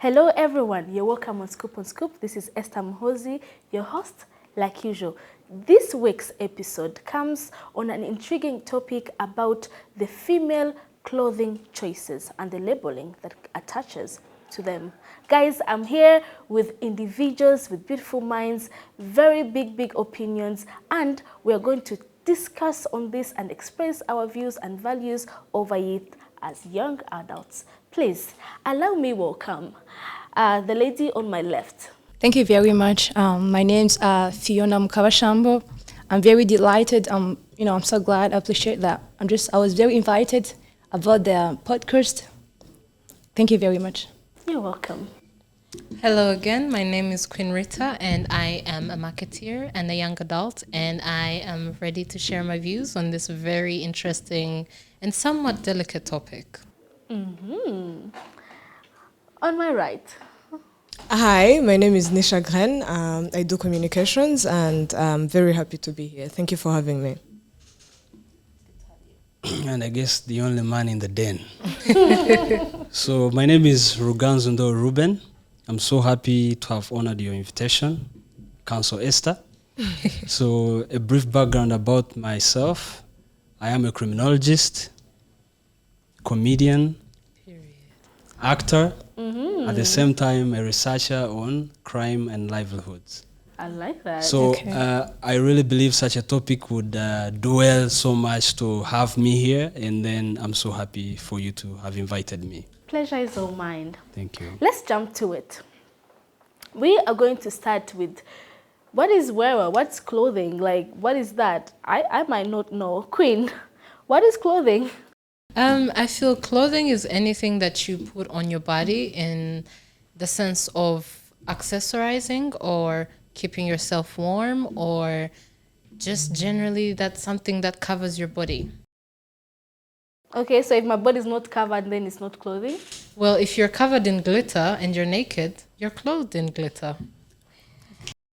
Hello everyone, you're welcome on Scoop on Scoop. This is Esther Mhozi, your host, like usual. This week's episode comes on an intriguing topic about the female clothing choices and the labeling that attaches to them. Guys, I'm here with individuals with beautiful minds, very big opinions, and we're going to discuss on this and express our views and values over it as young adults. Please allow me welcome the lady on my left. Thank you very much. My name's Fiona Mukabashambo. I'm very delighted. I'm so glad. I appreciate that. I was very invited about the podcast. Thank you very much. You're welcome. Hello again. My name is Queen Rita, and I am a marketeer and a young adult, and I am ready to share my views on this very interesting and somewhat delicate topic. On my right. Hi, my name is Nisha Gren. I do communications and I'm very happy to be here. Thank you for having me. And I guess the only man in the den. So my name is Ruganzundo Ruben. I'm so happy to have honored your invitation, Council Esther. So a brief background about myself. I am a criminologist, comedian, actor, at the same time a researcher on crime and livelihoods. I like that. So Okay. I really believe such a topic would do well so much to have me here, and then I'm so happy for you to have invited me. Pleasure is all mine. Thank you. Let's jump to it. We are going to start with what is wearer? What's clothing? Like, what is that? I might not know. Queen, what is clothing? I feel clothing is anything that you put on your body in the sense of accessorizing or keeping yourself warm, or just generally that's something that covers your body. Okay, so if my body is not covered, then it's not clothing? Well, if you're covered in glitter and you're naked, you're clothed in glitter.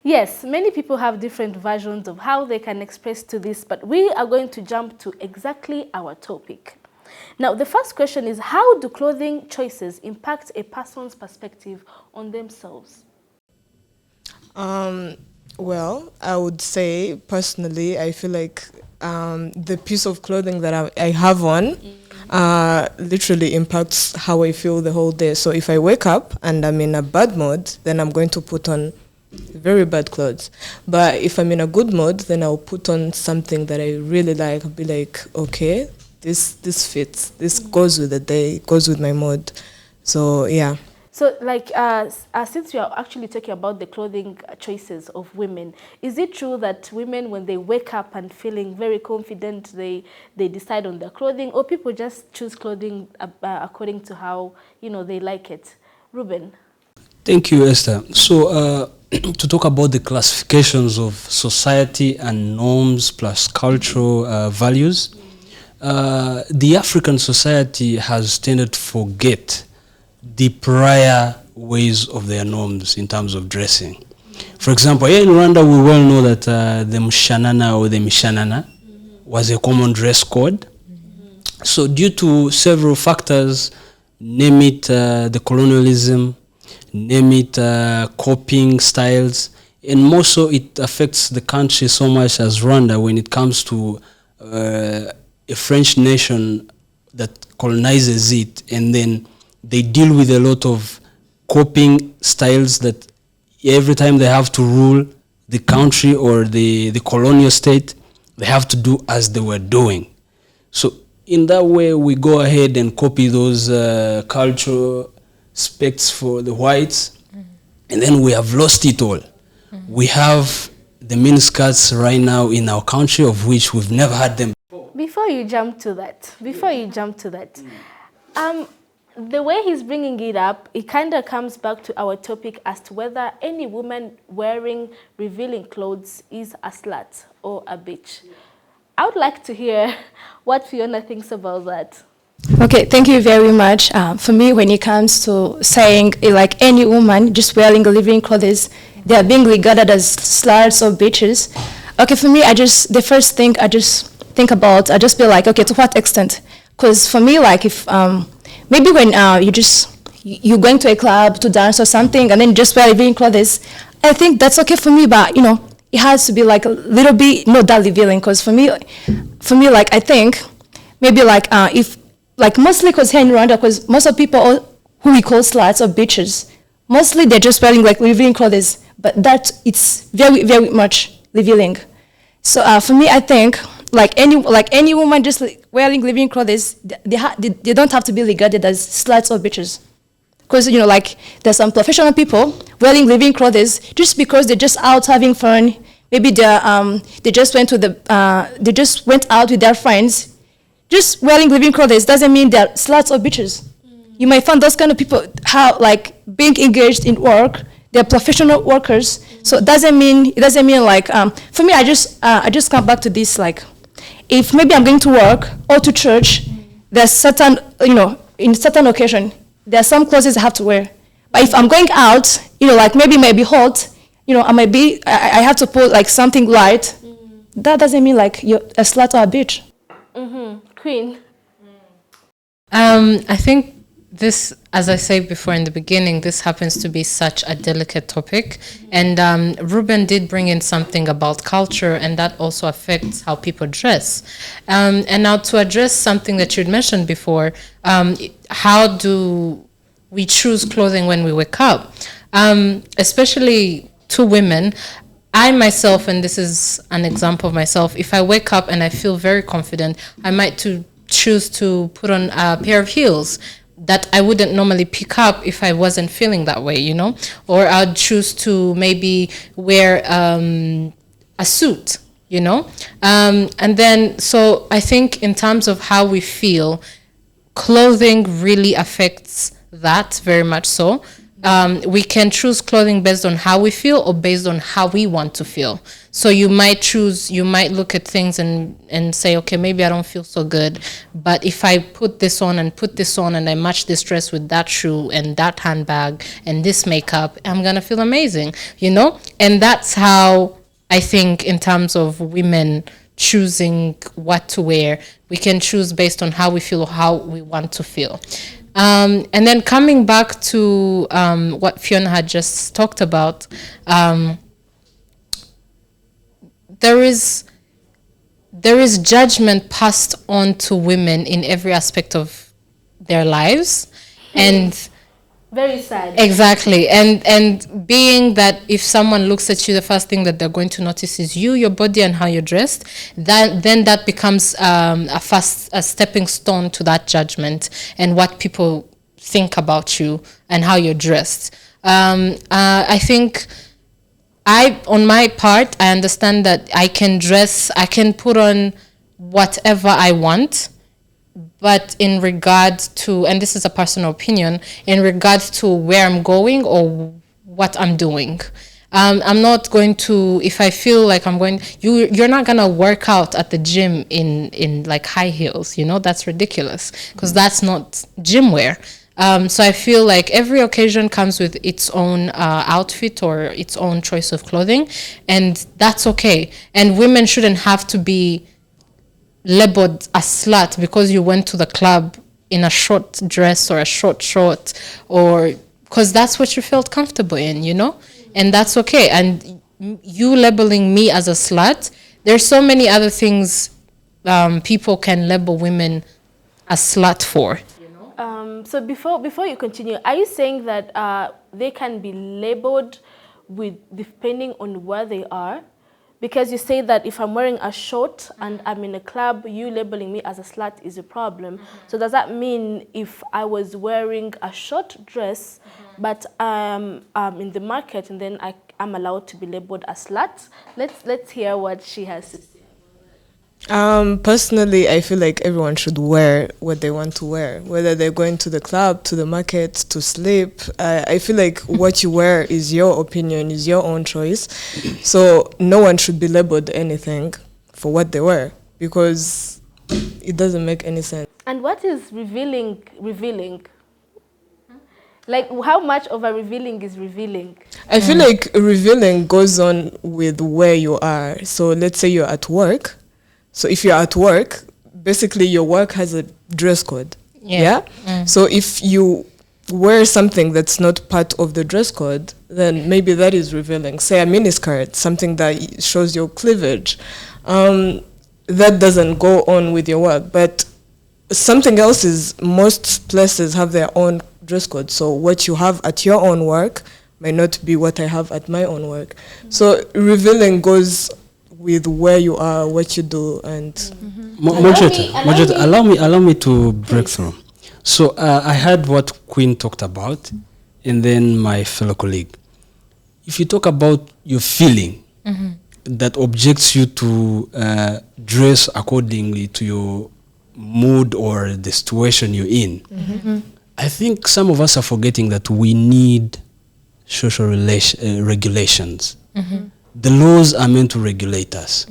Yes, many people have different versions of how they can express to this, but we are going to jump to exactly our topic. Now, the first question is, how do clothing choices impact a person's perspective on themselves? Well, I would say personally, I feel like the piece of clothing that I have on literally impacts how I feel the whole day. So if I wake up and I'm in a bad mood, then I'm going to put on very bad clothes. But if I'm in a good mood, then I'll put on something that I really like. I'll be like, okay, this fits. This goes with the day, goes with my mood. So yeah. So, like, since we are actually talking about the clothing choices of women, is it true that women, when they wake up and feeling very confident, they decide on their clothing, or people just choose clothing according to how, they like it? Ruben? Thank you, Esther. So to talk about the classifications of society and norms plus cultural values, the African society has tended to forget the prior ways of their norms in terms of dressing. For example, here in Rwanda, we well know that the mshanana or the mishanana was a common dress code. So due to several factors, name it the colonialism, name it copying styles, and more so it affects the country so much as Rwanda when it comes to a French nation that colonizes it, and then they deal with a lot of copying styles that every time they have to rule the country or the colonial state, they have to do as they were doing. So in that way, we go ahead and copy those cultural specs for the whites, and then we have lost it all. We have the miniskirts right now in our country, of which we've never had them. Before you jump to that, the way he's bringing it up, it kind of comes back to our topic as to whether any woman wearing revealing clothes is a slut or a bitch. I would like to hear what Fiona thinks about that. Okay, thank you very much. For me, when it comes to saying like any woman just wearing living clothes, they are being regarded as sluts or bitches. Okay, for me, the first thing I just think about, I just be like, okay, to what extent? Because for me, like if maybe when you're going to a club to dance or something, and then just wear revealing clothes, I think that's okay for me. But it has to be like a little bit not that revealing, because for me, like I think maybe like if like mostly because here in Rwanda, because most of people who we call sluts or bitches, mostly they're just wearing like revealing clothes, but that it's very very much revealing. So for me, I think like any woman just wearing revealing clothes, they don't have to be regarded as sluts or bitches. Because like there's some professional people wearing revealing clothes just because they're just out having fun. Maybe they just went out with their friends. Just wearing revealing clothes doesn't mean they're sluts or bitches. You might find those kind of people like being engaged in work. They're professional workers. So it doesn't mean like for me. I just come back to this, like if maybe I'm going to work or to church, there's certain in certain occasion there are some clothes I have to wear. But if I'm going out, like maybe it might be hot, I have to put like something light. That doesn't mean like you're a slut or a bitch. Queen. I think this, as I said before in the beginning, this happens to be such a delicate topic. And Ruben did bring in something about culture, and that also affects how people dress. And now to address something that you'd mentioned before, how do we choose clothing when we wake up? Especially to women, I myself, and this is an example of myself, if I wake up and I feel very confident, I might choose to put on a pair of heels that I wouldn't normally pick up if I wasn't feeling that way, or I'd choose to maybe wear a suit, and then so I think in terms of how we feel, clothing really affects that very much so. We can choose clothing based on how we feel or based on how we want to feel. So you might look at things and say, okay, maybe I don't feel so good, but if I put this on and I match this dress with that shoe and that handbag and this makeup, I'm going to feel amazing, And that's how I think in terms of women choosing what to wear, we can choose based on how we feel or how we want to feel. And then coming back to what Fiona had just talked about, there is judgment passed on to women in every aspect of their lives, and very sad. Exactly, and being that if someone looks at you, the first thing that they're going to notice is you, your body, and how you're dressed. Then that becomes a stepping stone to that judgment and what people think about you and how you're dressed. I think on my part, I understand that I can put on whatever I want. But in regard to, and this is a personal opinion, in regards to where I'm going or what I'm doing, I'm not going to, if I feel like I'm going, you're not going to work out at the gym in like high heels, that's ridiculous because that's not gym wear. So I feel like every occasion comes with its own outfit or its own choice of clothing, and that's okay. And women shouldn't have to be labeled a slut because you went to the club in a short dress or a short short, or because that's what you felt comfortable in, and that's okay. And you labeling me as a slut, there's so many other things people can label women a slut for. So before you continue, are you saying that they can be labeled with depending on where they are? Because you say that if I'm wearing a short and I'm in a club, you labeling me as a slut is a problem. So does that mean if I was wearing a short dress, but in the market, and then I'm allowed to be labeled a slut? Let's hear what she has to say. Personally, I feel like everyone should wear what they want to wear, whether they're going to the club, to the market, to sleep. I feel like what you wear is your opinion, is your own choice. So no one should be labeled anything for what they wear, because it doesn't make any sense. And what is revealing? Like, how much of a revealing is revealing? I feel like revealing goes on with where you are. So let's say you're at work. So if you're at work, basically your work has a dress code. Yeah. So if you wear something that's not part of the dress code, then maybe that is revealing. Say a miniskirt, something that shows your cleavage. That doesn't go on with your work. But something else is, most places have their own dress code. So what you have at your own work might not be what I have at my own work. So revealing goes with where you are, what you do, and allow me to break through. So I heard what Queen talked about, and then my fellow colleague. If you talk about your feeling that objects you to dress accordingly to your mood or the situation you're in, I think some of us are forgetting that we need social regulations. The laws are meant to regulate us.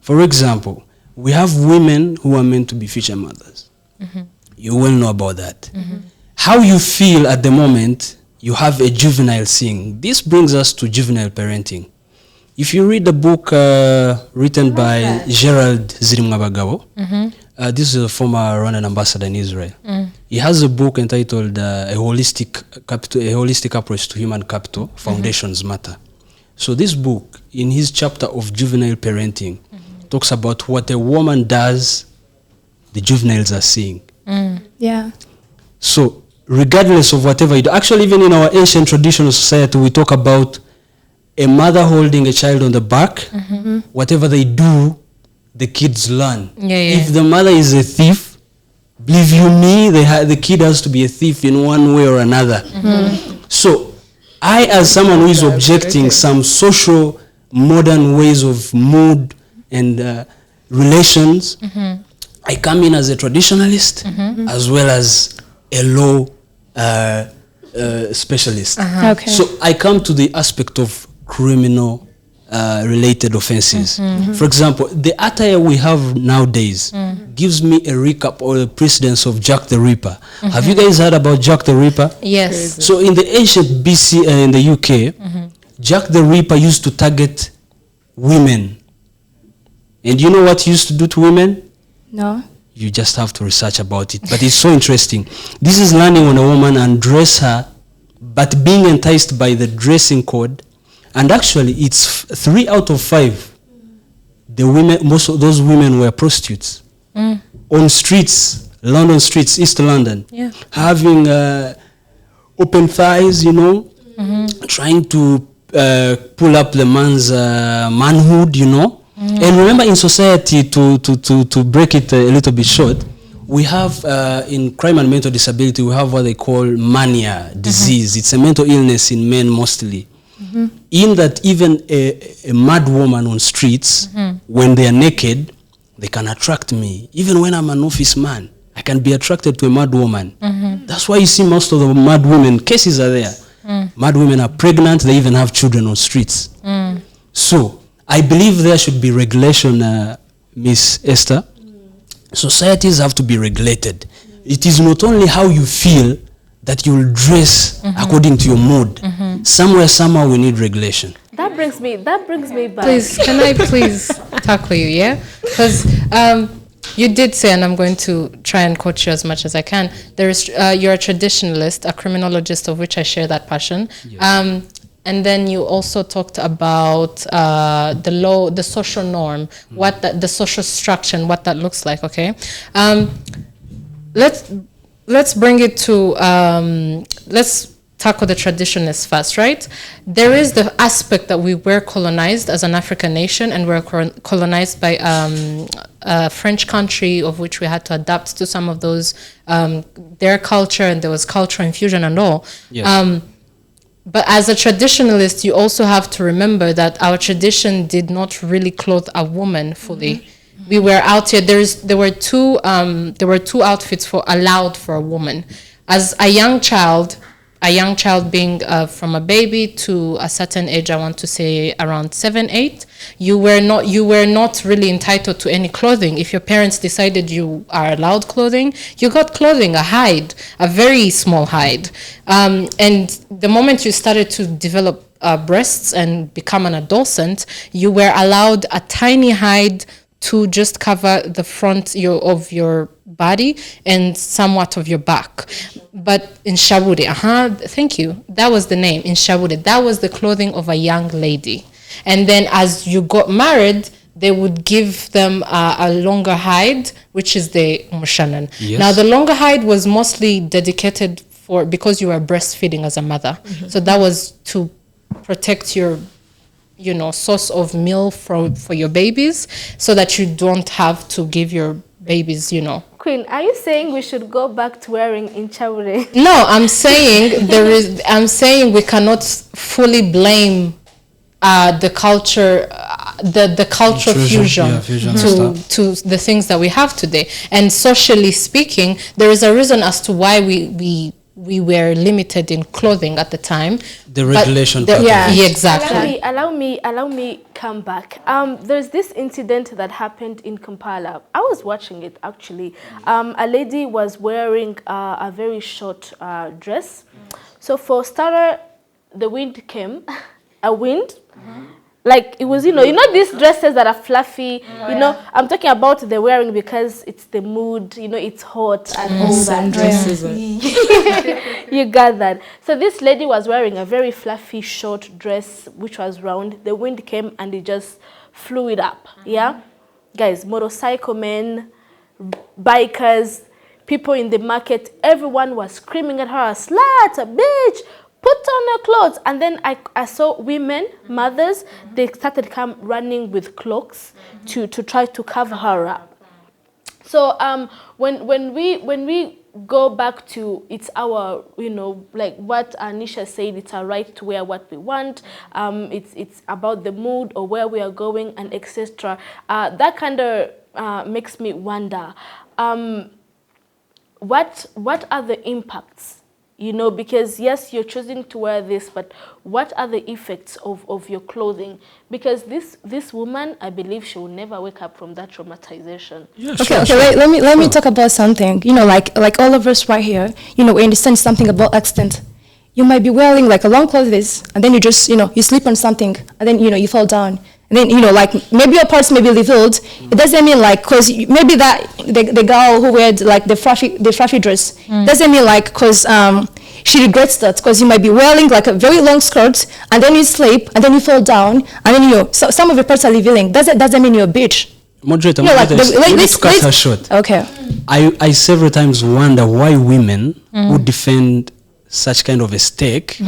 For example, we have women who are meant to be future mothers. You will know about that. How you feel at the moment you have a juvenile seeing. This brings us to juvenile parenting. If you read the book written by Gerald Zirimwabagabo, this is a former Rwandan ambassador in Israel. He has a book entitled a holistic approach to human capital, Foundations Matter. So this book, in his chapter of juvenile parenting, talks about what a woman does, the juveniles are seeing. Yeah. So regardless of whatever you do, actually even in our ancient traditional society, we talk about a mother holding a child on the back. Whatever they do, the kids learn. If the mother is a thief, believe you me, the kid has to be a thief in one way or another. So I, as someone who is objecting some social modern ways of mood and relations, I come in as a traditionalist as well as a law specialist. Okay. So I come to the aspect of criminal related offenses. For example, the attire we have nowadays gives me a recap or a precedence of Jack the Ripper. Have you guys heard about Jack the Ripper? Yes. So in the ancient BC in the UK, Jack the Ripper used to target women. And you know what he used to do to women? No. You just have to research about it. But it's so interesting. This is learning when a woman undress her, but being enticed by the dressing code. And actually, it's 3 out of 5. The women, most of those women were prostitutes. On streets, London streets, East London. Having open thighs, you know, trying to pull up the man's manhood, you know. And remember, in society, to break it a little bit short, we have in crime and mental disability, we have what they call mania disease. It's a mental illness in men mostly. In that even a mad woman on streets, when they are naked, they can attract me. Even when I'm an office man, I can be attracted to a mad woman. That's why you see most of the mad women, cases are there. Mad women are pregnant, they even have children on streets. So, I believe there should be regulation, Miss Esther. Societies have to be regulated. It is not only how you feel that you will dress according to your mood. Somewhere, somehow, we need regulation. That brings me back. Please, can I please tackle you, yeah? Because you did say, and I'm going to try and quote you as much as I can, there is, you're a traditionalist, a criminologist, of which I share that passion. Yes. And then you also talked about the law, the social norm, what the social structure and what that looks like, okay? Let's bring it to, let's tackle the traditionalists first, right? There is the aspect that we were colonized as an African nation, and we're colonized by a French country, of which we had to adapt to some of those, their culture, and there was cultural infusion and all. Yes. But as a traditionalist, you also have to remember that our tradition did not really clothe a woman fully. We were out here. There were two outfits allowed for a woman. As a young child being from a baby to a certain age, I want to say around 7, 8, you were not really entitled to any clothing. If your parents decided you are allowed clothing, you got clothing, a hide, a very small hide. And the moment you started to develop breasts and become an adolescent, you were allowed a tiny hide to just cover the front of your body and somewhat of your back. But in Shabure, thank you. That was the name, in Shabure. That was the clothing of a young lady. And then as you got married, they would give them a longer hide, which is the mushanan. Yes. Now, the longer hide was mostly dedicated because you were breastfeeding as a mother. So that was to protect your source of milk for your babies, so that you don't have to give your babies, Queen, are you saying we should go back to wearing in Chabure? No, I'm saying we cannot fully blame the culture, the cultural fusion to the things that we have today. And socially speaking, there is a reason as to why we were limited in clothing at the time. The regulation. Yeah, exactly. Allow me come back. There's this incident that happened in Kampala. I was watching it actually. A lady was wearing a very short dress. So for starter, the wind came, a wind. Like it was, these dresses that are fluffy, I'm talking about the wearing because it's the mood, it's hot and all that. Dresses. You got that. So this lady was wearing a very fluffy short dress, which was round. The wind came and it just flew it up. Yeah? Guys, motorcycle men, bikers, people in the market, everyone was screaming at her, a slut, a bitch. Put on her clothes. And then I saw women, mothers, they started running with cloaks to try to cover her up. So when we go back to it's our, like what Anisha said, it's our right to wear what we want. It's about the mood or where we are going and etc. That kind of makes me wonder, what are the impacts? Because yes, you're choosing to wear this, but what are the effects of your clothing? Because this woman, I believe she will never wake up from that traumatization. Yeah, Okay, let me talk about something. Like all of us right here, we understand something about accident. You might be wearing like a long clothes, and then you just, you slip on something, and then, you fall down. And then, like maybe your parts may be revealed. It doesn't mean like, cause maybe that the girl who wears like the fluffy dress, doesn't mean like, cause she regrets that, cause you might be wearing like a very long skirt, and then you slip, and then you fall down, and then so some of your parts are revealing. Doesn't mean you're a bitch. Moderator, Like let's cut her short. Okay. I several times wonder why women who defend such kind of a stake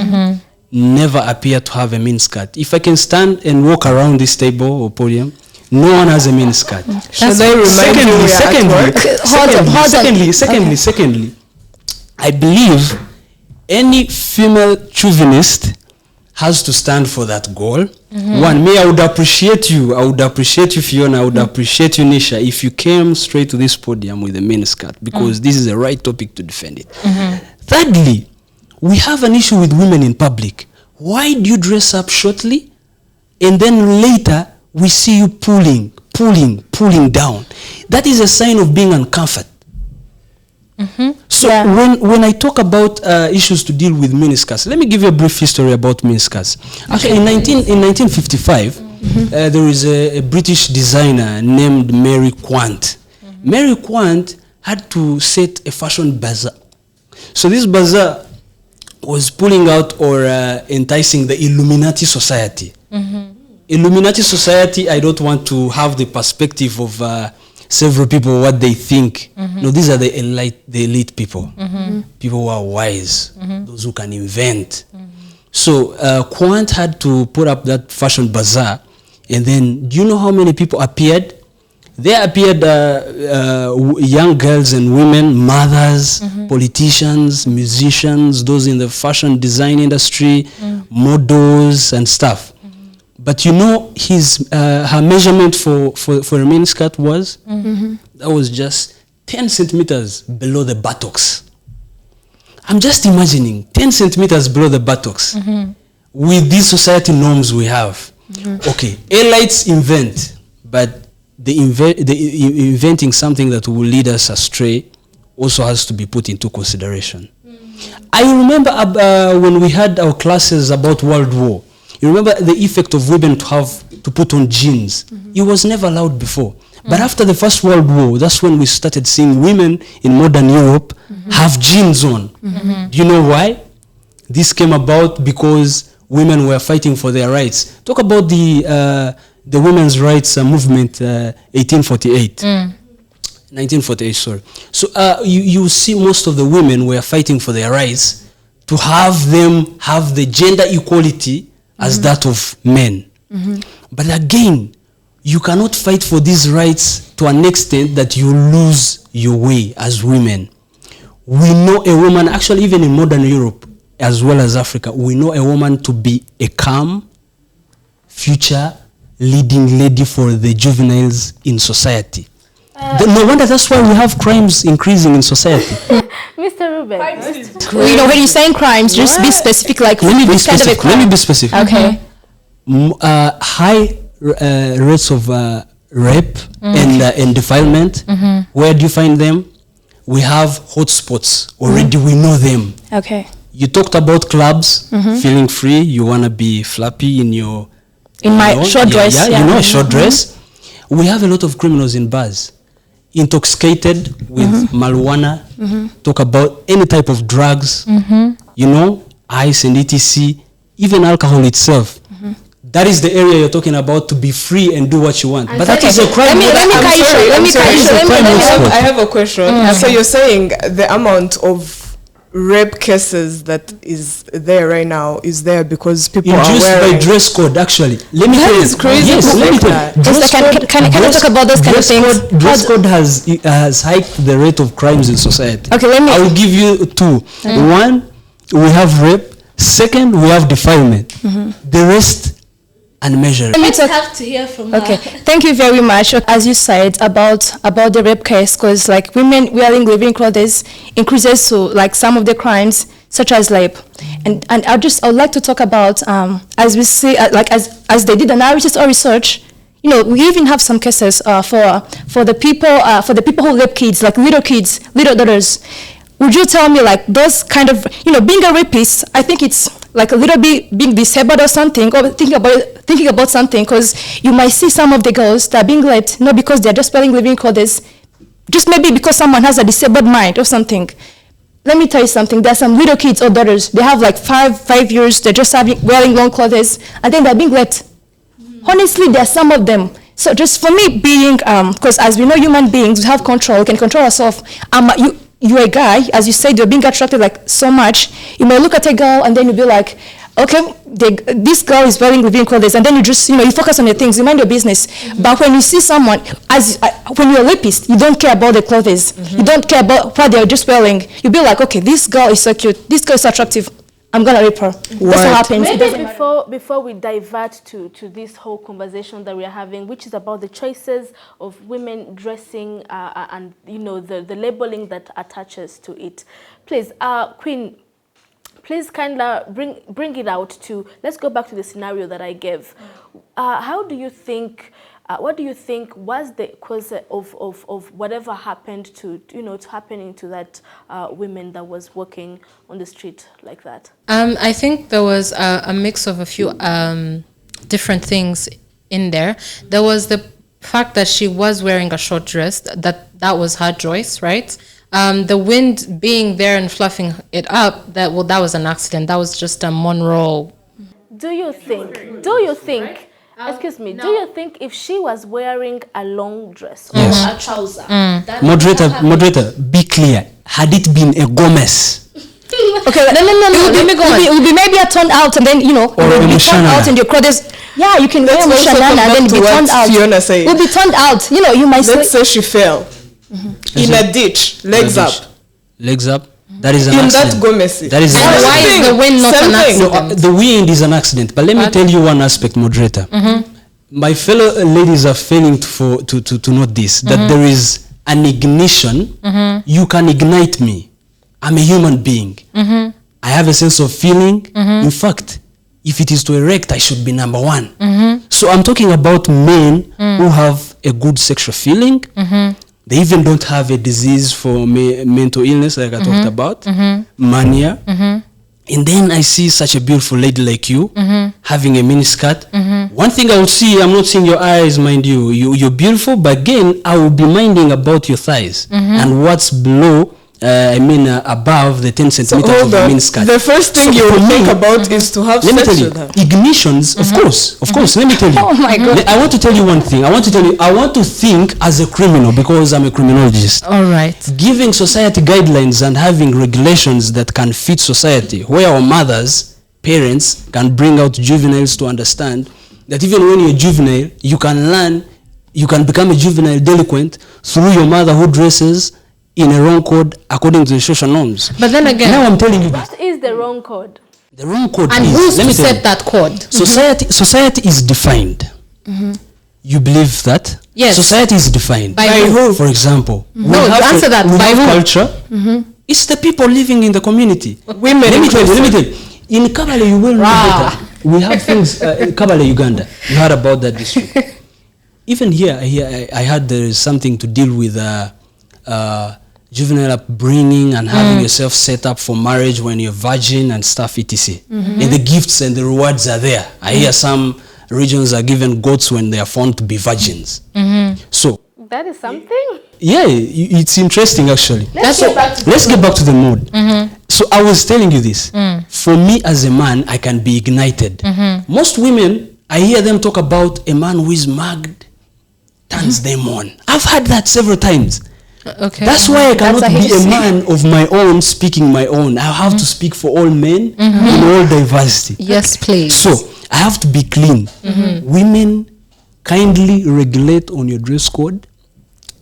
never appear to have a miniskirt. If I can stand and walk around this table or podium, no one has a miniskirt. Should I remind you Secondly, I believe any female chauvinist has to stand for that goal. One, I would appreciate you. I would appreciate you, Fiona. I would appreciate you, Nisha, if you came straight to this podium with a miniskirt, because this is the right topic to defend it. Thirdly, we have an issue with women in public. Why do you dress up shortly, and then later we see you pulling down? That is a sign of being uncomfort. So when I talk about issues to deal with miniskirts, let me give you a brief history about miniskirts. Actually, in 1955, there is a British designer named Mary Quant. Mary Quant had to set a fashion bazaar. So this bazaar was pulling out or enticing the Illuminati society. Illuminati society, I don't want to have the perspective of several people, what they think. No, these are the elite people. People who are wise, those who can invent. So Quant had to put up that fashion bazaar. And then, do you know how many people appeared? There appeared young girls and women, mothers, politicians, musicians, those in the fashion design industry, models and stuff. But you know her measurement for a miniskirt was? That was just 10 centimeters below the buttocks. I'm just imagining 10 centimeters below the buttocks with these society norms we have. Okay, elites invent, but the inventing something that will lead us astray also has to be put into consideration. I remember when we had our classes about World War. You remember the effect of women to put on jeans. It was never allowed before. But after the First World War, that's when we started seeing women in modern Europe have jeans on. Do you know why? This came about because women were fighting for their rights. Talk about the women's rights movement, 1848. 1948, sorry. So you see most of the women were fighting for their rights to have them have the gender equality as that of men. But again, you cannot fight for these rights to an extent that you lose your way as women. We know a woman, actually even in modern Europe as well as Africa, we know a woman to be a calm, future leading lady for the juveniles in society. No wonder that's why we have crimes increasing in society. Mr. Ruben. You know, when you're saying crimes, just be specific. Like, Let me be which kind of a specific. crime? Let me be specific. Okay. High rates of rape and defilement. Where do you find them? We have hotspots already. We know them. Okay. You talked about clubs, feeling free. You wanna be flappy in your Short dress. you know, a short dress. We have a lot of criminals in bars, intoxicated with marijuana. Talk about any type of drugs. You know, ice and etc. Even alcohol itself. That is the area you're talking about, to be free and do what you want. But that is a crime. I have a question. So you're saying the amount of rape cases that is there right now is there because people induced are wearing by dress code, actually. Let me tell you. is crazy. Yes, let me tell you. Can I talk about those kind of things? Dress code has hiked the rate of crimes in society. Okay, let me. I will give you two. One, we have rape. Second, we have defilement. The rest, unmeasured. Let me Let's talk. have to hear from Okay, her. thank you very much. As you said about the rape case, because like women wearing living clothes increases to like some of the crimes such as rape, and I would like to talk about as we see like as they did analysis or research. You know, we even have some cases for the people who rape kids, like little kids, little daughters. Would you tell me, like, those kind of, you know, being a rapist, I think it's like a little bit being disabled or something, or thinking about something, because you might see some of the girls that are being raped, not because they're just wearing living clothes, just maybe because someone has a disabled mind or something. Let me tell you something. There are some little kids or daughters, they have like five years, they're just wearing long clothes, and then they're being raped. Honestly, there are some of them. So just for me being, because as we know, human beings, we have control, we can control ourselves. You're a guy, as you said, you're being attracted like so much. You may look at a girl and then you'll be like, okay, this girl is wearing living clothes, and then you just, you focus on your things, you mind your business. But when you see someone, when you're a rapist, you don't care about the clothes. You don't care about what they're just wearing. You'll be like, okay, this girl is so cute, this girl is so attractive, I'm gonna rape her. That's what happens. Maybe before we divert to this whole conversation that we are having, which is about the choices of women dressing and the labeling that attaches to it. Please, Queen, please kind of bring it out to. Let's go back to the scenario that I gave. How do you think? What do you think was the cause of whatever happened to happening to that women that was walking on the street like that? I think there was a mix of a few different things in there. There was the fact that she was wearing a short dress, that was her choice, right? The wind being there and fluffing it up, that was an accident. That was just a Monroe. Do you think? Excuse me. Do you think if she was wearing a long dress or a trouser, that Moderator, be clear. Had it been a Gomez? Okay, no. It will be maybe a turned out, and then or it will be turned out in your clothes. Yeah, you can wear a mushanana and then it will be turned out. Fiona said. It will be turned out. You might Let's say she fell in a ditch, legs up. Legs up. That is an in accident. That Gomez. That is an And why accident. is the wind not an accident? No, the wind is an accident. But let me tell you one aspect, moderator. My fellow ladies are failing to note this, that there is an ignition. You can ignite me. I'm a human being. I have a sense of feeling. In fact, if it is to erect, I should be number one. So I'm talking about men who have a good sexual feeling. They even don't have a disease for mental illness like I talked about, mania. and then I see such a beautiful lady like you having a miniskirt. One thing I would see, I'm not seeing your eyes, mind you. You're beautiful, but again, I will be minding about your thighs and what's below. Above the 10 centimeters of the miniskirt. The first thing you will think about is to have sex with her. Ignitions, of course. Let me tell you. Oh my God. I want to tell you one thing. I want to think as a criminal, because I'm a criminologist. All right. Giving society guidelines and having regulations that can fit society, where our mothers, parents can bring out juveniles to understand that even when you're juvenile, you can learn, you can become a juvenile delinquent through your mother who dresses in a wrong code according to the social norms. But then again, now I'm telling you this. What is the wrong code? The wrong code and is, who's let me to tell set you, that code? Society is defined. You believe that? Yes. Society is defined. By who? For example, we No, have answer that. we By have who? culture. It's the people living in the community. Women. Let me tell you. In Kabale, you will know better. We have things in Kabale, Uganda. You heard about that district. Even here, I heard there is something to deal with juvenile upbringing and having yourself set up for marriage when you're virgin and stuff, etc. And the gifts and the rewards are there. I hear some regions are given goats when they are found to be virgins. So That is something. yeah, it's interesting actually. Let's get back to the mood. So I was telling you this. For me as a man, I can be ignited. Most women, I hear them talk about a man who is mugged turns them on. I've heard that several times. Okay. That's why I cannot That's a be a heresy. man of my own speaking my own. I have to speak for all men in all diversity. Yes, please. So I have to be clean. Women, kindly regulate on your dress code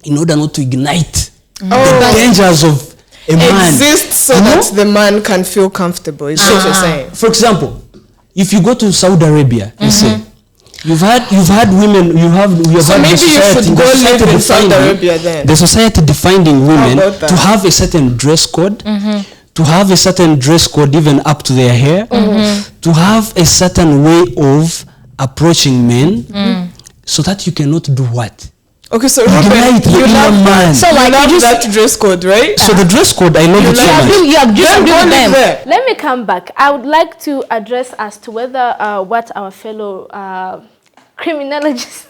in order not to ignite the dangers of a man. Exist so that the man can feel comfortable. Is what you're saying. For example, if you go to Saudi Arabia, you say, you've had women, we have So had maybe the you society, should the go society live in Saudi defining- Arabia then. The society defining women about that? to have a certain dress code, to have a certain dress code even up to their hair, to have a certain way of approaching men, so that you cannot do what? Okay, so Ignite Ruben, the you inner love man. So you like love you just that dress code, right? So the dress code, I love it so like much. you have just Then been go with live them. there. Let me come back. I would like to address as to whether what our fellow criminologist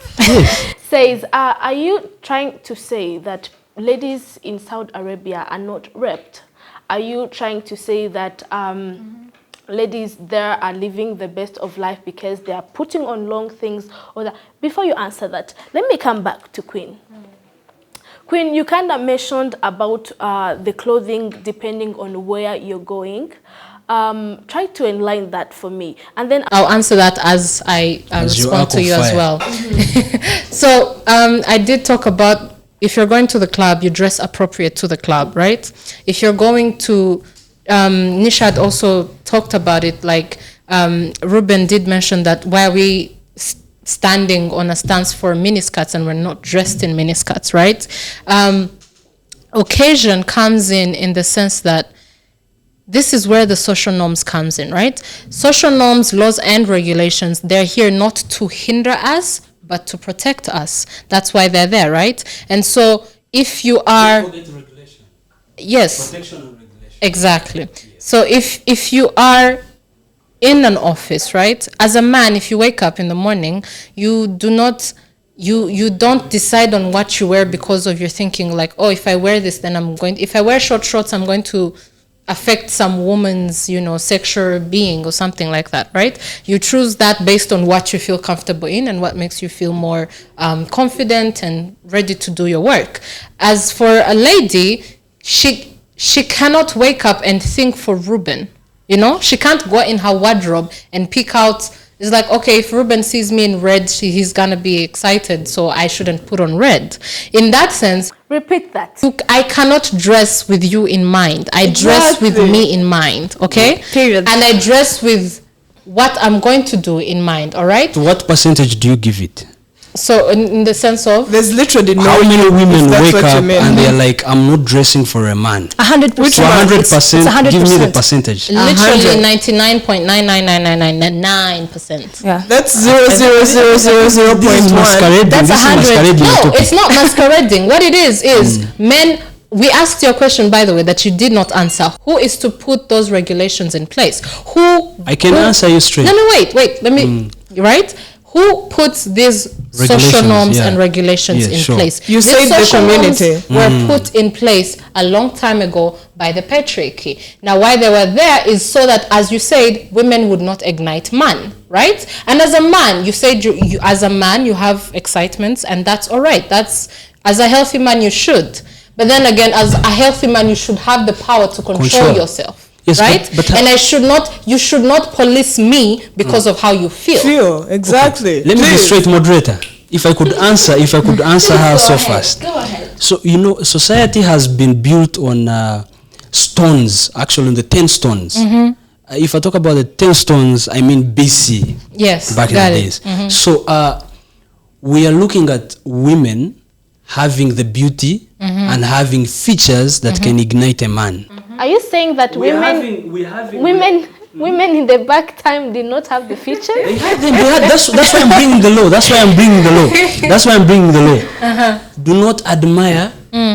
says. Are you trying to say that ladies in Saudi Arabia are not raped? Are you trying to say that ladies there are living the best of life because they are putting on long things? Or that? Before you answer that, let me come back to Queen. Queen, you kind of mentioned about the clothing depending on where you're going. Try to enlighten that for me. And then I'll answer that as I As you respond to arc you of as fire. well. So I did talk about if you're going to the club, you dress appropriate to the club, right? If you're going to, Nishad also talked about it, like Ruben did mention that why are we standing on a stance for miniskirts and we're not dressed in miniskirts, right? Occasion comes in the sense that this is where the social norms comes in, right? Social norms, laws, and regulations, they're here not to hinder us, but to protect us. That's why they're there, right? And so if you are... Yes. Protection and regulation. Exactly. So if you are in an office, right? As a man, if you wake up in the morning, you do not... You don't decide on what you wear because of your thinking like, oh, if I wear this, then if I wear short shorts, I'm going to affect some woman's, sexual being or something like that, right? You choose that based on what you feel comfortable in and what makes you feel more confident and ready to do your work. As for a lady, she cannot wake up and think for Ruben, She can't go in her wardrobe and pick out. It's like, okay, if Ruben sees me in red, he's gonna be excited, so I shouldn't put on red. In that sense, repeat that. I cannot dress with you in mind. I dress with me in mind, okay? Period. And I dress with what I'm going to do in mind, all right? To what percentage do you give it? So in the sense of... There's literally no How many women if that's wake what you up mean. and they're like, I'm not dressing for a man? 100%. So 100%, It's 100%. give me the percentage. Literally 99.99999%. Yeah. That's This is 0.000.1. masquerading. That's This is 100. masquerading No, topic. it's not masquerading. What it is men we asked you a question, by the way, that you did not answer. Who is to put those regulations in place? I can answer you straight. No, wait. Let me, right? Who puts these social norms and regulations in place? You said the community. Were put in place a long time ago by the patriarchy. Now, why they were there is so that, as you said, women would not ignite man, right? And as a man, you said you as a man, you have excitements, and that's all right. That's, as a healthy man, you should. But then again, as a healthy man, you should have the power to control yourself. Yes, right? And you should not police me because of how you feel. Exactly. Okay. Let me be straight, moderator. If I could answer her so fast. Go ahead. So, society has been built on stones, actually on the 10 stones. If I talk about the 10 stones, I mean BC. Yes, back in the days. So, we are looking at women having the beauty and having features that can ignite a man. Are you saying that women in the back time did not have the feature? That's why I'm bringing the law. Do not admire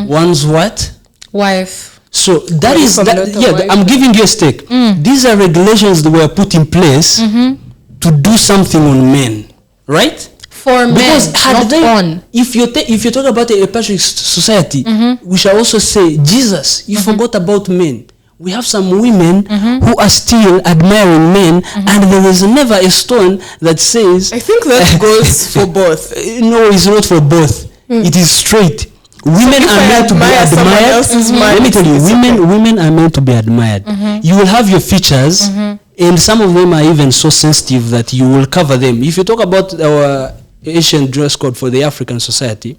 one's what? Wife. So that is that. I'm giving you a stake. These are regulations that were put in place to do something on men, right? For men, not on. If you talk about a patriarchal society, we shall also say, Jesus, you forgot about men. We have some women who are still admiring men, and there is never a stone that says... I think that goes for both. No, it's not for both. It is straight. Women are meant to be admired. Let me tell you, women are meant to be admired. You will have your features, and some of them are even so sensitive that you will cover them. If you talk about our Asian dress code for the African society,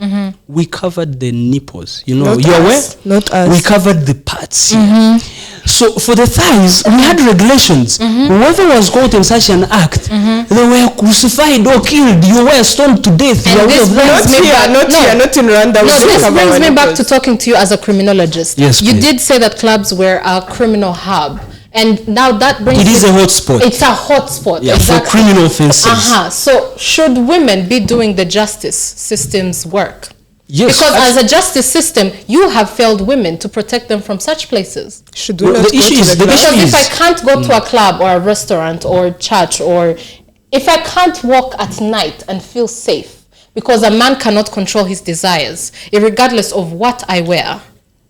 we covered the nipples. You're aware? Not us. We covered the parts. So for the thighs, we had regulations. Whoever was caught in such an act, they were crucified or killed. You were stoned to death. And this brings me back, not in Rwanda. No, this brings me back to talking to you as a criminologist. Yes, you please. did say that clubs were a criminal hub. And now that brings... It is a hotspot. It's a hotspot. Yeah, exactly. For criminal offenses. So should women be doing the justice system's work? Yes. Because as a justice system, you have failed women to protect them from such places. Should we not go to the club? Because if I can't go to a club or a restaurant or church, or if I can't walk at night and feel safe, because a man cannot control his desires, regardless of what I wear.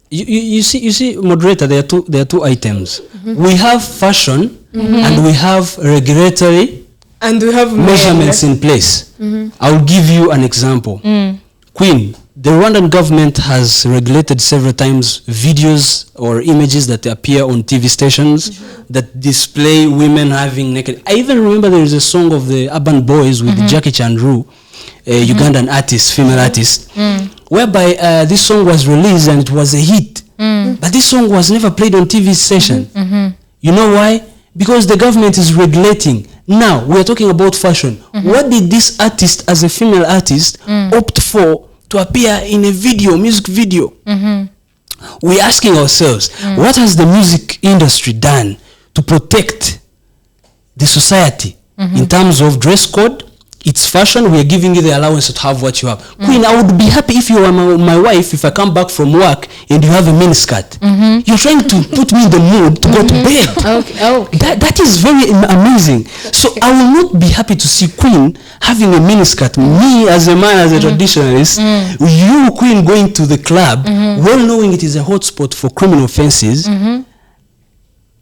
You see, moderator, there are two items. We have fashion and we have regulatory and we have measurements in place. I'll give you an example. Queen, the Rwandan government has regulated several times videos or images that appear on TV stations that display women having naked. I even remember there is a song of the Urban Boys with Jackie Chandru, a Ugandan artist, female artist, whereby this song was released and it was a hit. But this song was never played on TV station. You know why? Because the government is regulating. Now, we are talking about fashion. What did this artist, as a female artist, opt for to appear in a video, music video? We're asking ourselves, what has the music industry done to protect the society in terms of dress code? It's fashion. We are giving you the allowance to have what you have. Queen, I would be happy if you were my wife, if I come back from work and you have a miniskirt. You're trying to put me in the mood to go to bed. Okay. That is very amazing. So I will not be happy to see Queen having a miniskirt. Me as a man, as a traditionalist, you, Queen, going to the club, well knowing it is a hotspot for criminal offenses,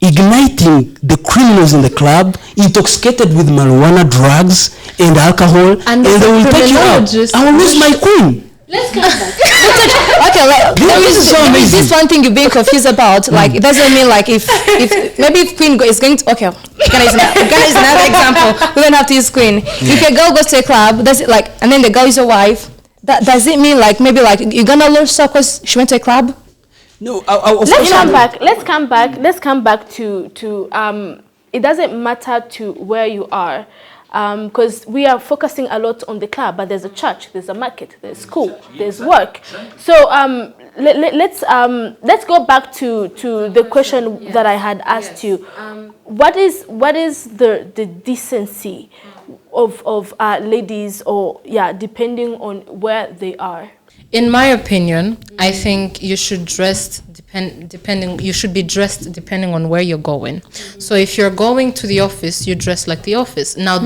igniting the criminals in the club, intoxicated with marijuana, drugs, and alcohol, and they will take you out. I will lose my queen. Let's come back. There is this one thing you're being confused about. Like, it doesn't mean like if maybe if Queen is going to, okay, Ghana is another example. We don't have to use Queen. If a girl goes to a club, does it like, and then the girl is your wife, does it mean like maybe like you're gonna lose her because she went to a club? No, Let's come back to it doesn't matter to where you are, because we are focusing a lot on the club, but there's a church, there's a market, there's school, there's work. So let's go back to the question that I had asked you. What is the decency of ladies, or depending on where they are? In my opinion, I think you should dress you should be dressed depending on where you're going. So if you're going to the office, you dress like the office. Now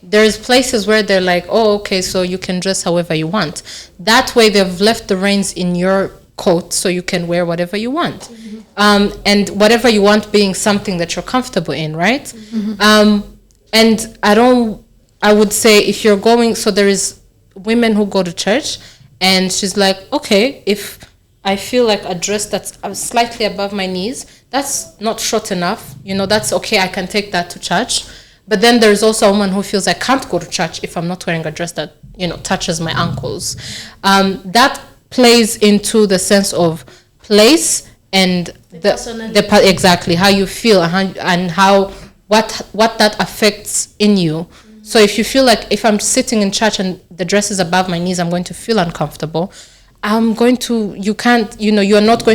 there's places where they're like, oh, okay, so you can dress however you want. That way they've left the reins in your coat so you can wear whatever you want. And whatever you want being something that you're comfortable in, right? And I would say if you're going, so there is women who go to church and she's like, okay, if I feel like a dress that's slightly above my knees, that's not short enough, that's okay, I can take that to church. But then there's also a woman who feels I can't go to church if I'm not wearing a dress that, touches my ankles. That plays into the sense of place and exactly how you feel and what that affects in you. So if you feel like if I'm sitting in church and the dress is above my knees, I'm going to feel uncomfortable. You're not going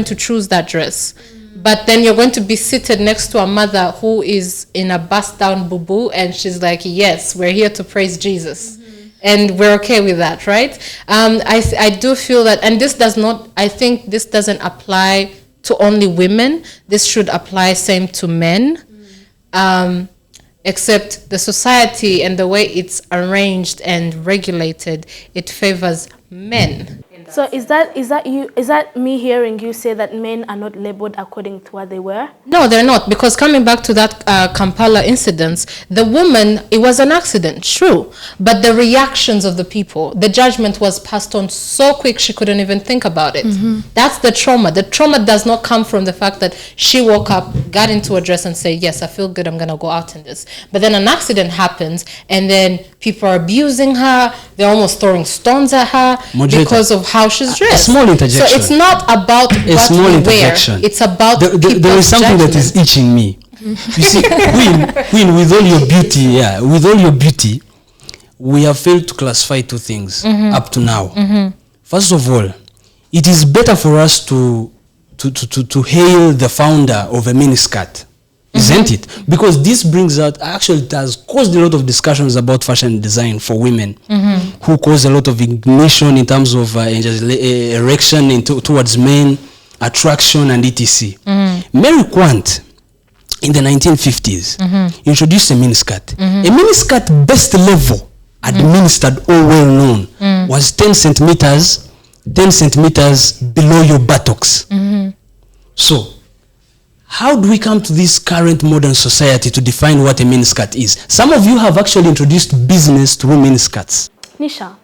to choose that dress. But then you're going to be seated next to a mother who is in a bust down boo-boo and she's like, yes, we're here to praise Jesus. And we're okay with that, right? I do feel that, and I think this doesn't apply to only women. This should apply same to men. Except the society and the way it's arranged and regulated, it favors men. So is that me hearing you say that men are not labeled according to what they wear? No, they're not, because coming back to that Kampala incident, the woman, it was an accident, true, but the reactions of the people, the judgment was passed on so quick she couldn't even think about it. That's the trauma. The trauma does not come from the fact that she woke up, got into a dress and say, yes, I feel good, I'm gonna go out in this. But then an accident happens and then people are abusing her, they're almost throwing stones at her because of how she's dressed. A small interjection. So it's not about what we wear. It's about there is something that is itching me. You see, Queen, with all your beauty, we have failed to classify two things up to now. First of all, it is better for us to hail the founder of a miniskirt. Isn't it? Because this brings out, actually it has caused a lot of discussions about fashion design for women who cause a lot of ignition in terms of erection towards men, attraction and etc. Mary Quant in the 1950s introduced a miniskirt. A miniskirt best level administered or well known was 10 centimeters below your buttocks. So how do we come to this current modern society to define what a miniskirt is? Some of you have actually introduced business through miniskirts. Nisha,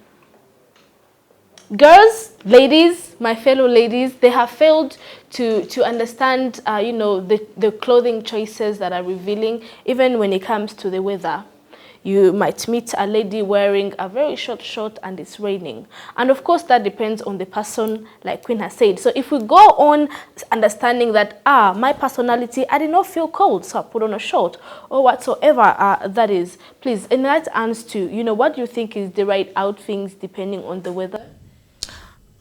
girls, ladies, my fellow ladies, they have failed to understand, the clothing choices that are revealing, even when it comes to the weather. You might meet a lady wearing a very short short and it's raining. And of course, that depends on the person, like Queen has said. So if we go on understanding that, my personality, I did not feel cold, so I put on a short or whatsoever that is, please, and that answers to, what do you think is the right outfits depending on the weather?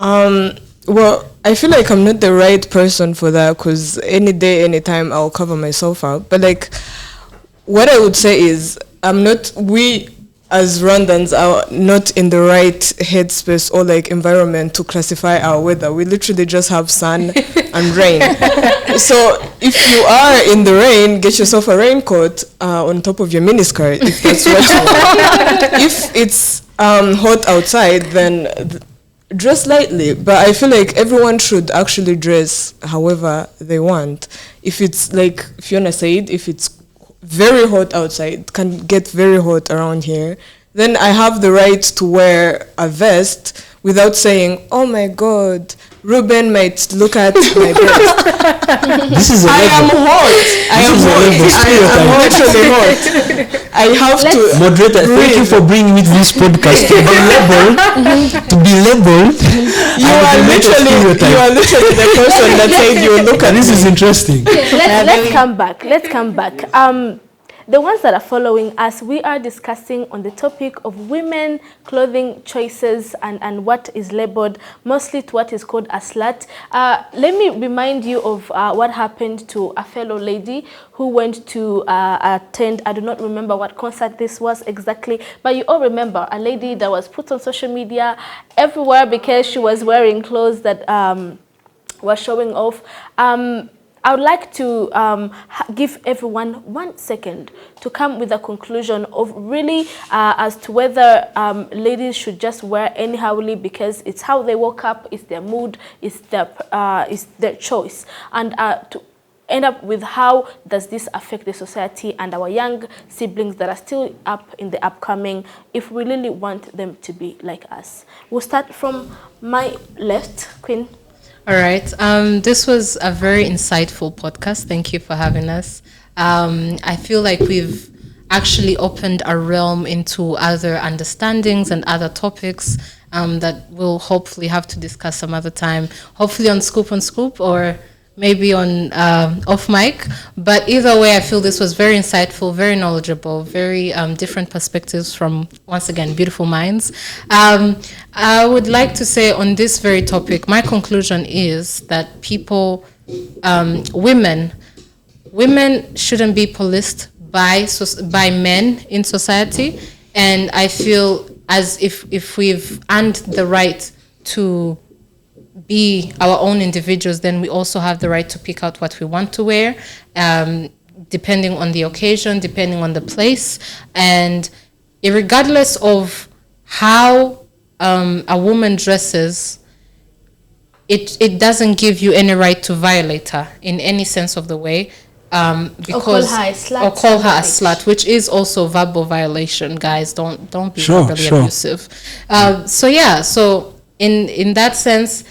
Well, I feel like I'm not the right person for that because any day, anytime, I'll cover myself up. But like, what I would say is, we as Rwandans are not in the right headspace or like environment to classify our weather. We literally just have sun and rain. So if you are in the rain, get yourself a raincoat on top of your miniskirt if that's what you want. If it's hot outside, then dress lightly. But I feel like everyone should actually dress however they want. If it's like Fiona said, if it's very hot outside, it can get very hot around here, then I have the right to wear a vest without saying, oh my God, Ruben might look at my breast. I am hot. I am literally hot. I have to... Moderator, thank you for bringing me to this podcast to be labeled. You are literally the person that said you look at this is interesting. Let's come back. the ones that are following us, we are discussing on the topic of women clothing choices and what is labeled mostly to what is called a slut. Let me remind you of what happened to a fellow lady who went to attend, I do not remember what concert this was exactly, but you all remember a lady that was put on social media everywhere because she was wearing clothes that were showing off. I would like to give everyone 1 second to come with a conclusion of really as to whether ladies should just wear anyhowly because it's how they woke up, it's their mood, it's their choice, and to end up with how does this affect the society and our young siblings that are still up in the upcoming if we really want them to be like us. We'll start from my left, Queen. All right. This was a very insightful podcast. Thank you for having us. I feel like we've actually opened a realm into other understandings and other topics that we'll hopefully have to discuss some other time, hopefully on Scoop or maybe on off mic. But either way, I feel this was very insightful, very knowledgeable, very different perspectives from, once again, beautiful minds. I would like to say on this very topic, my conclusion is that people, women shouldn't be policed by men in society. And I feel as if we've earned the right to be our own individuals, then we also have the right to pick out what we want to wear, depending on the occasion, depending on the place, and regardless of how a woman dresses, it doesn't give you any right to violate her in any sense of the way, because or call her a slut, which is also verbal violation. Guys, don't be verbally abusive. So in that sense,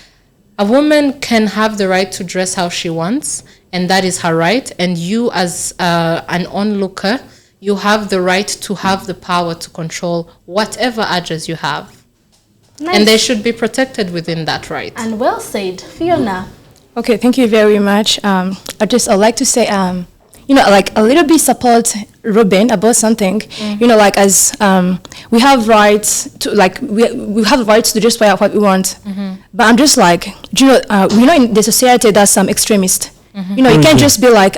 a woman can have the right to dress how she wants, and that is her right. And you, as an onlooker, you have the right to have the power to control whatever urges you have. Nice. And they should be protected within that right. And well said. Fiona. Okay, thank you very much. I'd like to say, like a little bit support Ruben about something. Like as we have rights to, like we have rights to just wear what we want. But I'm just like, in the society there's some extremists. You can't just be like,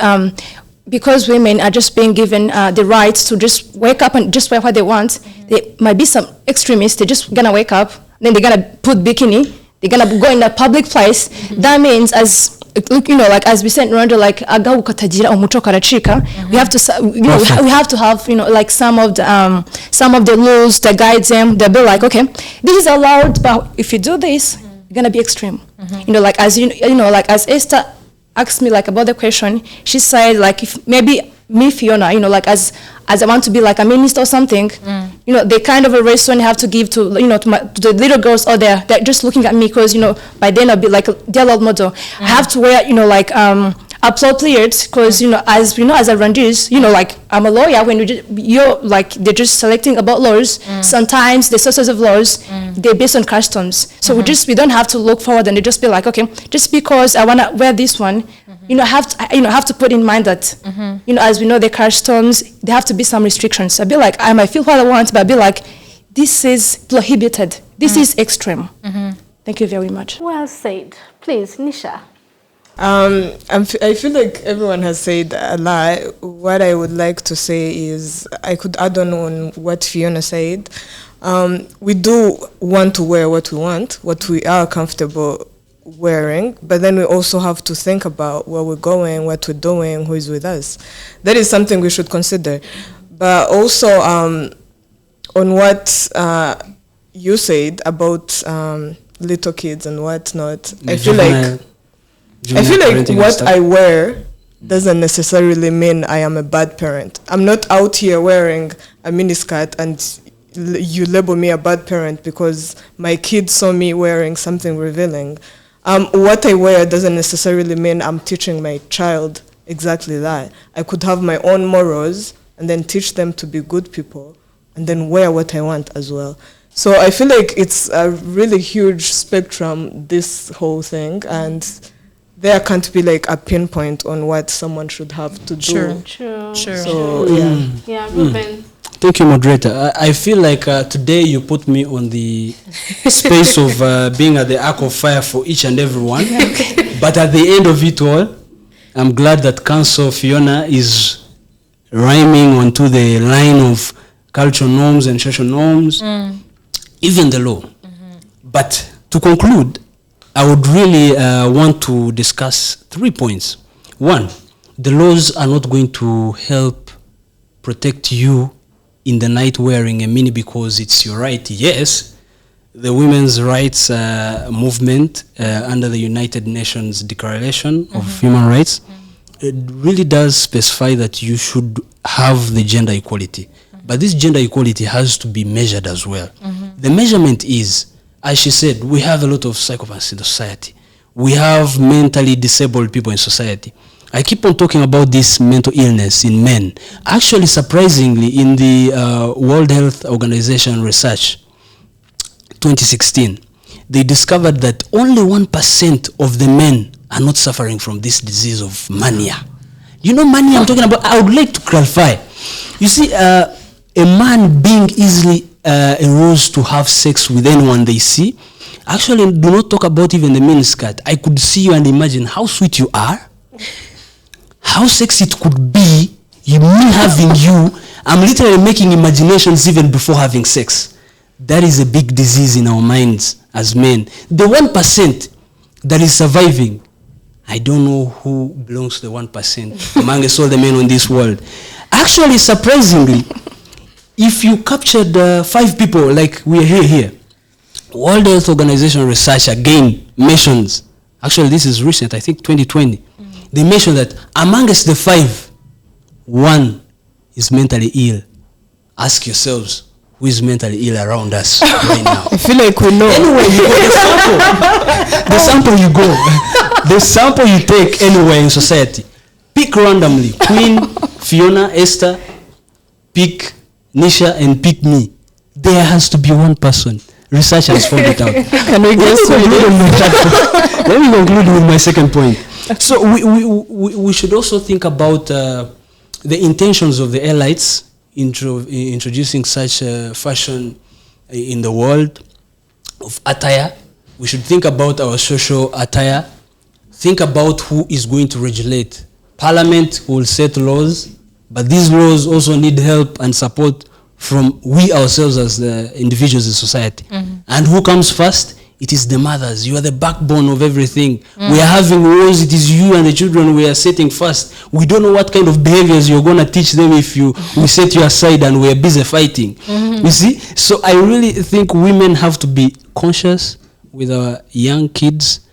because women are just being given the rights to just wake up and just wear what they want. There might be some extremists. They're just gonna wake up, then they're gonna put bikini. They're gonna go in a public place. That means, as like as we said in Rwanda, like agahu katagira umuco karacika. We have to, we have to have, like some of the laws that guides them. They'll be like, okay, this is allowed, but if you do this, you're gonna be extreme. Like as like as Esther asked me like about the question, she said like if maybe me, Fiona, like as I want to be like a minister or something, the kind of a response I have to give to, to the little girls out there, they're just looking at me because, by then I'll be like their role model. I have to wear, like appropriate because, as a Rwandese, like I'm a lawyer, when you're like, they're just selecting about laws. Sometimes the sources of laws, they're based on customs. So we don't have to look forward and they just be like, okay, just because I want to wear this one, I have to put in mind that, as we know, the customs, there have to be some restrictions. I'd be like, I might feel what I want, but I'd be like, this is prohibited. This is extreme. Thank you very much. Well said. Please, Nisha. I feel like everyone has said a lot. What I would like to say is I could add on what Fiona said. We do want to wear what we want, what we are comfortable wearing, but then we also have to think about where we're going, what we're doing, who is with us. That is something we should consider. But also on what you said about little kids and whatnot, I feel like what I wear doesn't necessarily mean I am a bad parent. I'm not out here wearing a miniskirt and you label me a bad parent because my kid saw me wearing something revealing. What I wear doesn't necessarily mean I'm teaching my child exactly that. I could have my own morals and then teach them to be good people and then wear what I want as well. So I feel like it's a really huge spectrum, this whole thing, and there can't be like a pinpoint on what someone should have to do. True. So yeah. Yeah, Ruben. Thank you, moderator. I feel like today you put me on the space of being at the arc of fire for each and every one. But at the end of it all, I'm glad that Council Fiona is rhyming onto the line of cultural norms and social norms, even the law. But to conclude, I would really want to discuss 3 points. One, the laws are not going to help protect you in the night wearing a mini because it's your right. Yes, the women's rights movement under the United Nations Declaration of Human Rights, it really does specify that you should have the gender equality. But this gender equality has to be measured as well. The measurement is, as she said, we have a lot of psychopaths in the society. We have mentally disabled people in society. I keep on talking about this mental illness in men. Actually, surprisingly, in the World Health Organization research, 2016, they discovered that only 1% of the men are not suffering from this disease of mania. You know mania I'm talking about? I would like to clarify. You see, a man being easily aroused to have sex with anyone they see, actually do not talk about even the miniskirt. I could see you and imagine how sweet you are, how sexy it could be, me having you. I'm literally making imaginations even before having sex. That is a big disease in our minds as men. The 1% that is surviving, I don't know who belongs to the 1% amongst all the men in this world. Actually, surprisingly, if you captured 5 people like we are here, World Health Organization research again mentions, actually this is recent, I think 2020, they mentioned that amongst the 5, 1 is mentally ill. Ask yourselves, who is mentally ill around us right now? I feel like we know. Anyway, you go, the sample you go, the sample you take anywhere in society. Pick randomly, Queen, Fiona, Esther, pick Nisha, and pick me. There has to be one person. Research has found it out. Can we guess who it is? Let me conclude with my second point. So we should also think about the intentions of the elites introducing such fashion in the world of attire. We should think about our social attire. Think about who is going to regulate. Parliament will set laws, but these laws also need help and support from we ourselves as the individuals in society. And who comes first? It is the mothers. You are the backbone of everything. We are having wars. It is you and the children we are setting first. We don't know what kind of behaviors you're going to teach them if we set you aside and we are busy fighting. You see? So I really think women have to be conscious with our young kids.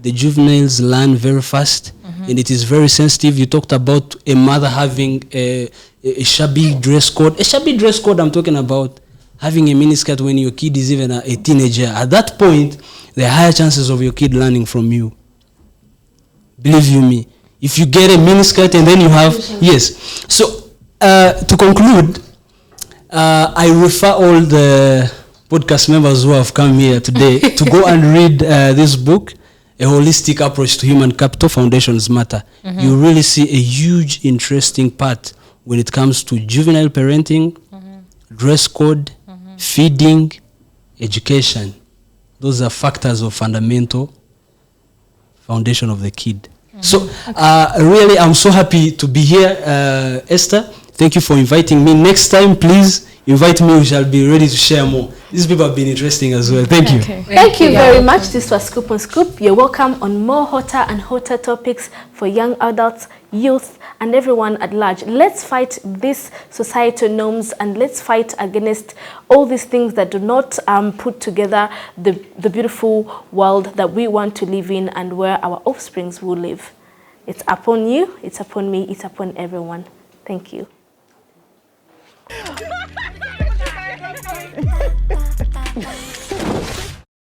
The juveniles learn very fast, and it is very sensitive. You talked about a mother having a shabby dress code. A shabby dress code I'm talking about having a miniskirt when your kid is even a teenager. At that point, there are higher chances of your kid learning from you. Believe you me. If you get a miniskirt and then you have, yes. So to conclude, I refer all the podcast members who have come here today to go and read this book, A Holistic Approach to Human Capital, Foundations Matter. You really see a huge, interesting part when it comes to juvenile parenting, dress code, feeding, education. Those are factors of fundamental foundation of the kid. So really, I'm so happy to be here, Esther. Thank you for inviting me. Next time, please invite me. We shall be ready to share more. These people have been interesting as well. Thank you. Thank you very much. This was Scoop on Scoop. You're welcome on more hotter and hotter topics for young adults, youth, and everyone at large. Let's fight these societal norms and let's fight against all these things that do not put together the beautiful world that we want to live in and where our offsprings will live. It's upon you, it's upon me, it's upon everyone. Thank you.